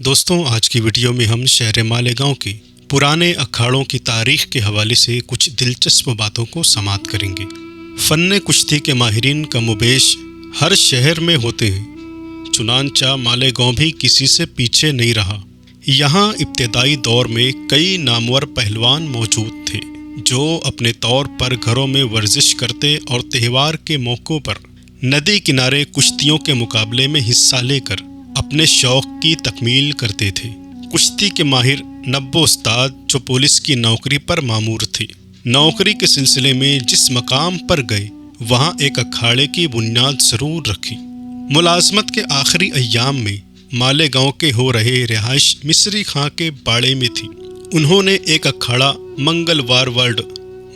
دوستوں، آج کی ویڈیو میں ہم شہر مالیگاؤں کے پرانے اکھاڑوں کی تاریخ کے حوالے سے کچھ دلچسپ باتوں کو سماعت کریں گے۔ فن کشتی کے ماہرین کم و بیش ہر شہر میں ہوتے ہیں، چنانچہ مالیگاؤں بھی کسی سے پیچھے نہیں رہا۔ یہاں ابتدائی دور میں کئی نامور پہلوان موجود تھے جو اپنے طور پر گھروں میں ورزش کرتے اور تہوار کے موقعوں پر ندی کنارے کشتیوں کے مقابلے میں حصہ لے کر اپنے شوق کی تکمیل کرتے تھے۔ کشتی کے ماہر نبو استاد جو پولیس کی نوکری پر مامور تھے، نوکری کے سلسلے میں جس مقام پر گئے وہاں ایک اکھاڑے کی بنیاد ضرور رکھی۔ ملازمت کے آخری ایام میں مالیگاؤں کے ہو رہے رہائش مصری خاں کے باڑے میں تھی۔ انہوں نے ایک اکھاڑا منگلوار ورلڈ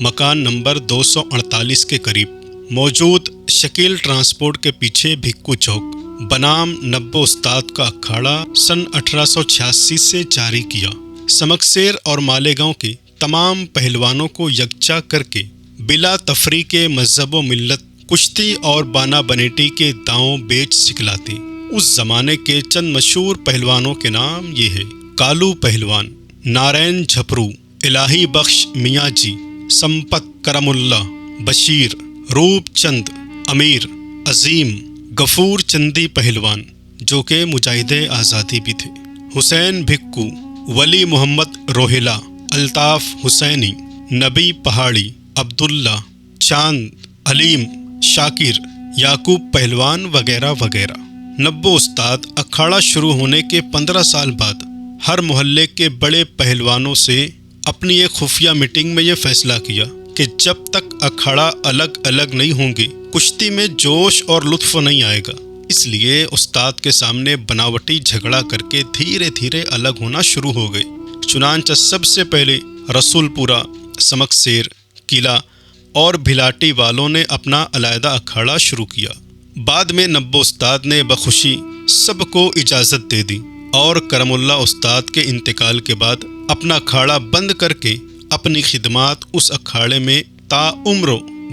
مکان نمبر 248 کے قریب موجود شکیل ٹرانسپورٹ کے پیچھے بھکو چوک بنام نبو استاد کا اکھاڑا سن 1886 سے جاری کیا۔ سمکسیر اور مالیگاؤں کے تمام پہلوانوں کو یکجا کر کے بلا تفریق مذہب و ملت کشتی اور بانا بنیٹی کے داؤں بیچ سکھلاتے۔ اس زمانے کے چند مشہور پہلوانوں کے نام یہ ہے: کالو پہلوان، نارائن جھپرو، الہی بخش میاں جی، سمپت کرم اللہ، بشیر، روپ چند، امیر، عظیم، غفور چندی پہلوان جو کہ مجاہد آزادی بھی تھے، حسین بھکو، ولی محمد روہیلا، الطاف حسینی، نبی پہاڑی، عبداللہ، چاند، علیم، شاکر، یعقوب پہلوان وغیرہ وغیرہ۔ نبو استاد اکھاڑا شروع ہونے کے 15 سال بعد ہر محلے کے بڑے پہلوانوں سے اپنی ایک خفیہ میٹنگ میں یہ فیصلہ کیا کہ جب تک اکھاڑا الگ الگ نہیں ہوں گے کشتی میں جوش اور لطف نہیں آئے گا۔ اس لیے استاد کے سامنے بناوٹی جھگڑا کر کے دھیرے دھیرے الگ ہونا شروع ہو گئے۔ چنانچہ سب سے پہلے رسول پورہ، سمکسیر، قلعہ اور بھلاٹی والوں نے اپنا علیحدہ اکھاڑا شروع کیا۔ بعد میں نبو استاد نے بخوشی سب کو اجازت دے دی اور کرم اللہ استاد کے انتقال کے بعد اپنا اکھاڑا بند کر کے اپنی خدمات اس اکھاڑے میں تا عمر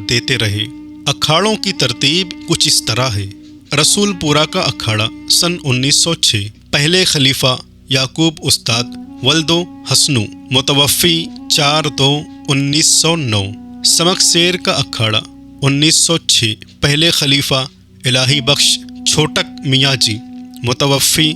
دیتے رہے۔ اکھاڑوں کی ترتیب کچھ اس طرح ہے: رسول پورہ کا اکھاڑا سن 1906، پہلے خلیفہ یعقوب استاد ولدو حسنو، متوفی 4/2/1909۔ سمکسیر کا اکھاڑا 1906، پہلے خلیفہ الہی بخش چھوٹک میاں جی، متوفی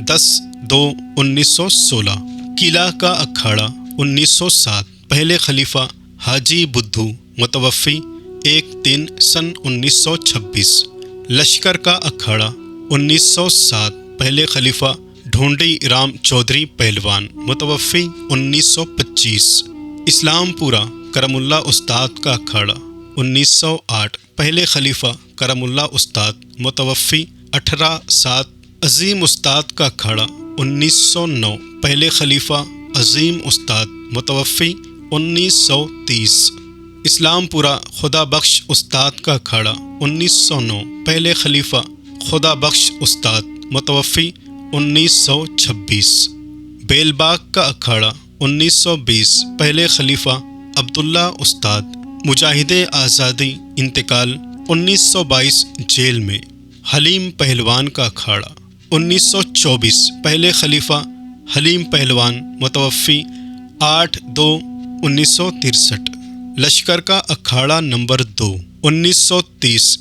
10/2/1916۔ قلعہ کا اکھاڑا 1907، پہلے خلیفہ حاجی بدھو، متوفی 1/3/1926۔ لشکر کا اکھاڑا 1907، پہلے خلیفہ ڈھونڈی رام چودھری پہلوان، متوفی 1925۔ اسلام پورہ کرم اللہ استاد کا اکھاڑا 1908، پہلے خلیفہ کرم اللہ استاد، متوفی 18/7۔ عظیم استاد کا اکھاڑا 1909، پہلے خلیفہ عظیم استاد، متوفی 1930۔ اسلام پورہ خدا بخش استاد کا اکھاڑا 1909، پہلے خلیفہ خدا بخش استاد، متوفی 1926۔ بیل باغ کا اکھاڑا 1920، پہلے خلیفہ عبداللہ استاد، مجاہد آزادی، انتقال 1922 جیل میں۔ حلیم پہلوان کا اکھاڑا 1924، پہلے خلیفہ حلیم پہلوان، متوفی 8/2/1963۔ لشکر کا اکھاڑا نمبر 2 1930،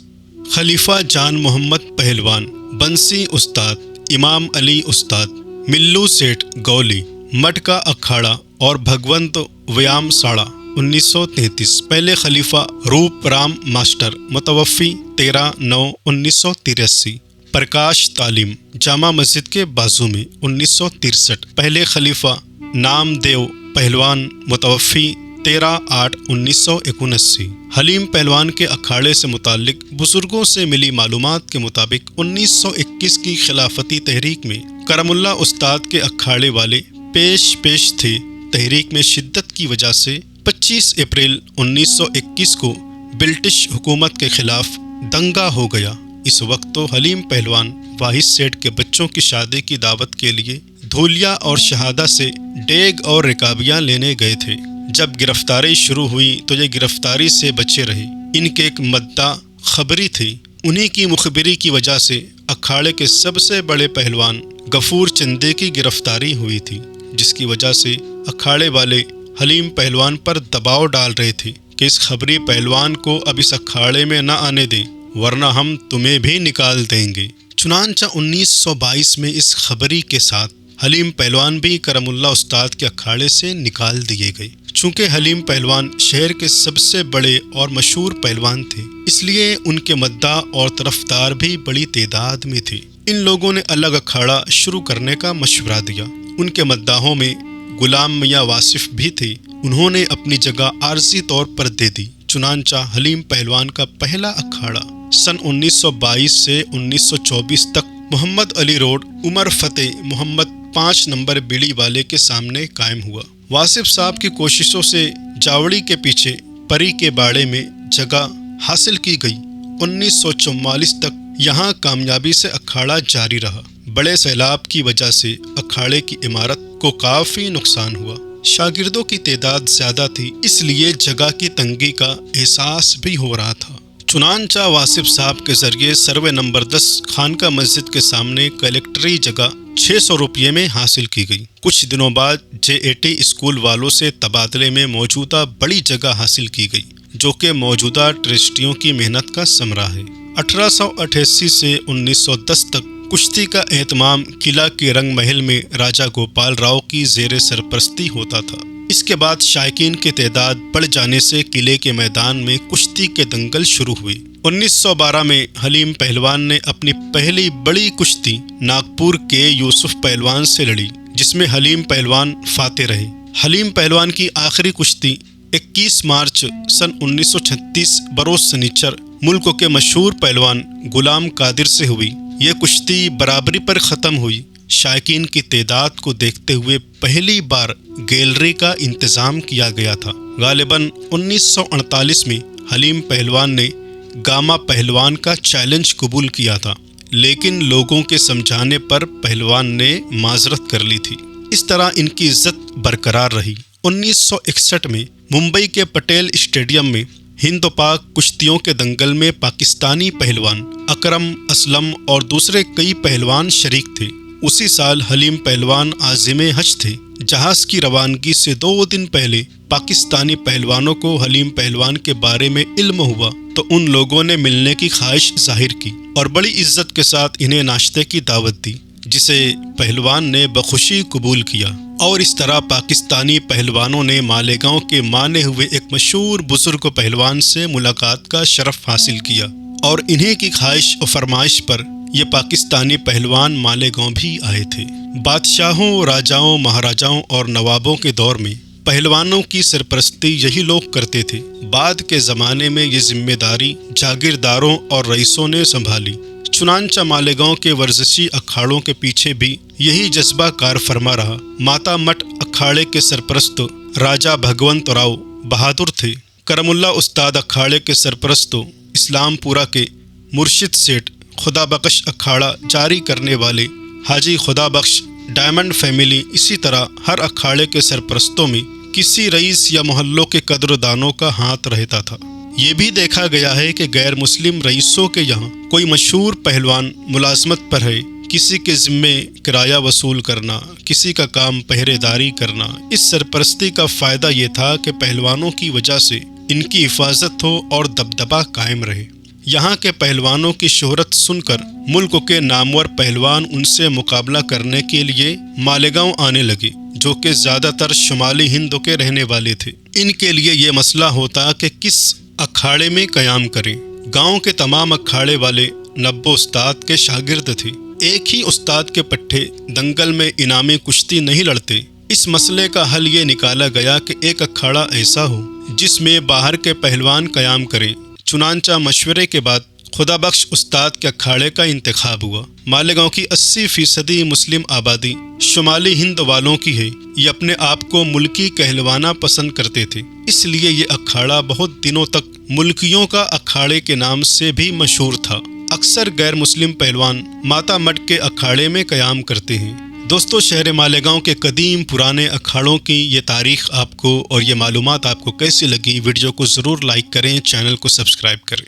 خلیفہ جان محمد پہلوان، بنسی استاد، امام علی استاد، ملو سیٹھ گولی۔ مٹھ کا اکھاڑا اور بھگونت ویام ساڑا 1933، پہلے خلیفہ روپ رام ماسٹر، متوفی 13/9/1983۔ پرکاش تعلیم جامع مسجد کے بازو میں 1963، پہلے خلیفہ نام دیو پہلوان، متوفی 13/8/1979۔ حلیم پہلوان کے اکھاڑے سے متعلق بزرگوں سے ملی معلومات کے مطابق 1921 کی خلافتی تحریک میں کرم اللہ استاد کے اکھاڑے والے پیش تھے۔ تحریک میں شدت کی وجہ سے 25 اپریل 1921 کو برٹش حکومت کے خلاف دنگا ہو گیا۔ اس وقت تو حلیم پہلوان واحد سیٹھ کے بچوں کی شادی کی دعوت کے لیے دھولیا اور شہادہ سے ڈیگ اور رکابیاں لینے گئے تھے۔ جب گرفتاری شروع ہوئی تو یہ گرفتاری سے بچے رہے۔ ان کے ایک مدعا خبری تھے، انہی کی مخبری کی وجہ سے اکھاڑے کے سب سے بڑے پہلوان गफूर चंदे की गिरफ्तारी हुई थी, जिसकी वजह से अखाड़े वाले हलीम पहलवान पर दबाव डाल रहे थे कि इस खबरी पहलवान को अब इस अखाड़े में न आने दें, वरना हम तुम्हें भी निकाल देंगे। चुनांचा 1922 में इस खबरी के साथ हलीम पहलवान भी करमुल्ला उस्ताद के अखाड़े से निकाल दिए गए। चूँकि हलीम पहलवान शहर के सबसे बड़े और मशहूर पहलवान थे, इसलिए उनके मद्दाह और तरफदार भी बड़ी तादाद में थे। इन लोगों ने अलग अखाड़ा शुरू करने का मशवरा दिया। उनके मद्दाहों में गुलाम मियाँ वासिफ भी थे। उन्होंने अपनी जगह आर्जी तौर पर दे दी। चुनांचा हलीम पहलवान का पहला अखाड़ा सन 1922 से 1924 तक मोहम्मद अली रोड, उमर फतेह मोहम्मद 5 नंबर बीड़ी वाले के सामने कायम हुआ। वासिफ साहब की कोशिशों से जावड़ी के पीछे परी के बाड़े में जगह हासिल की गई। 1944 तक यहाँ कामयाबी से अखाड़ा जारी रहा। बड़े सैलाब की वजह से अखाड़े की इमारत को काफ़ी नुकसान हुआ। शागिर्दों की तादाद ज़्यादा थी, इसलिए जगह की तंगी का एहसास भी हो रहा था। चुनांचा वासिफ साहब के ज़रिए सर्वे नंबर 10 खानका मस्जिद के सामने कलेक्टरी जगह 600 रुपये में हासिल की गई। कुछ दिनों बाद JAT स्कूल वालों से तबादले में मौजूदा बड़ी जगह हासिल की गई, जो कि मौजूदा ट्रस्टियों की मेहनत का समरा है। 1888 से 1910 तक कुश्ती का एहतमाम किला के रंग महल में राजा गोपाल राव की ज़ेर सरपरस्ती होता था। इसके बाद शायकीन की तादाद बढ़ जाने से किले के मैदान में कुश्ती के दंगल शुरू हुए। 1912 में हलीम पहलवान ने अपनी पहली बड़ी कुश्ती नागपुर के यूसुफ पहलवान से लड़ी, जिसमें हलीम पहलवान फाते रहे। हलीम पहलवान की आखिरी कुश्ती 21 मार्च सन 1936 बरोज़ सनीचर मुल्क के मशहूर पहलवान गुलाम कादिर से हुई। यह कुश्ती बराबरी पर ख़त्म हुई। शायकीन की तादाद को देखते हुए पहली बार गैलरी का इंतज़ाम किया गया था। गालिबन 1948 में हलीम पहलवान ने गामा पहलवान का चैलेंज कबूल किया था, लेकिन लोगों के समझाने पर पहलवान ने माजरत कर ली थी। इस तरह इनकी इज्जत बरकरार रही। 1961 में मुंबई के पटेल स्टेडियम में हिंद पाक कुश्तियों के दंगल में पाकिस्तानी पहलवान अकरम असलम और दूसरे कई पहलवान शरीक थे। उसी साल हलीम पहलवान आज़िम हज थे। जहाज़ की रवानगी से 2 दिन पहले पाकिस्तानी पहलवानों को हलीम पहलवान के बारे में इल्म हुआ तो उन लोगों ने मिलने की ख्वाहिश जाहिर की और बड़ी इज्जत के साथ इन्हें नाश्ते की दावत दी, जिसे पहलवान ने बखुशी कबूल किया। और इस तरह पाकिस्तानी पहलवानों ने मालेगांव के माने हुए एक मशहूर बुजुर्ग पहलवान से मुलाकात का शरफ हासिल किया और इन्हीं की ख्वाहिश और फरमाइश पर ये पाकिस्तानी पहलवान मालेगांव भी आए थे। बादशाहों, राजाओं, महाराजाओं और नवाबों के दौर में पहलवानों की सरपरस्ती यही लोग करते थे। बाद के ज़माने में ये जिम्मेदारी जागीरदारों और रईसों ने संभाली। चुनांचा मालेगांव के वर्जिशी अखाड़ों के पीछे भी यही जज्बा कार फरमा रहा। माता मठ अखाड़े के सरपरस्त राजा भगवंत राव बहादुर थे। करमुल्ला उस्ताद अखाड़े के सरपरस्त इस्लामपुरा के मुर्शिद सेठ, खुदा बख्श अखाड़ा जारी करने वाले हाजी खुदा बख्श, डायमंड फैमिली, इसी तरह हर अखाड़े के सरपरस्तों में किसी रईस या मोहल्लों के कद्रदानों का हाथ रहता था। ये भी देखा गया है कि गैर मुस्लिम रईसों के यहाँ कोई मशहूर पहलवान मुलाजमत पर है, किसी के ज़िम्मे किराया वसूल करना, किसी का काम पहरेदारी करना। इस सरपरस्ती का फ़ायदा ये था कि पहलवानों की वजह से इनकी हिफाजत हो और दबदबा कायम रहे। यहाँ के पहलवानों की शोहरत सुनकर मुल्क के नामवर पहलवान उनसे मुकाबला करने के लिए मालेगांव आने लगे, जो कि ज़्यादातर शुमाली हिंद के रहने वाले थे। इनके लिए ये मसला होता कि किस अखाड़े में क़याम करें। गांव के तमाम अखाड़े वाले 90 उस्ताद के शागिर्द थे। एक ही उस्ताद के पट्टे दंगल में इनामी कुश्ती नहीं लड़ते। इस मसले का हल ये निकाला गया कि एक अखाड़ा ऐसा हो जिसमें बाहर के पहलवान क़याम करें। चुनांचा मशवरे के बाद खुदा बख्श उस्ताद के अखाड़े का इंतखाब हुआ। मालेगांव की 80% मुस्लिम आबादी शुमाली हिंद वालों की है। ये अपने आप को मुल्की कहलवाना पसंद करते थे, इसलिए ये अखाड़ा बहुत दिनों तक मुल्कियों का अखाड़े के नाम से भी मशहूर था। अक्सर गैर मुस्लिम पहलवान माता मठ के अखाड़े में क़याम करते हैं। दोस्तों, शहर मालेगांव के कदीम पुराने अखाड़ों की ये तारीख़ आपको और ये मालूमात आपको कैसी लगी? वीडियो को ज़रूर लाइक करें, चैनल को सब्सक्राइब करें।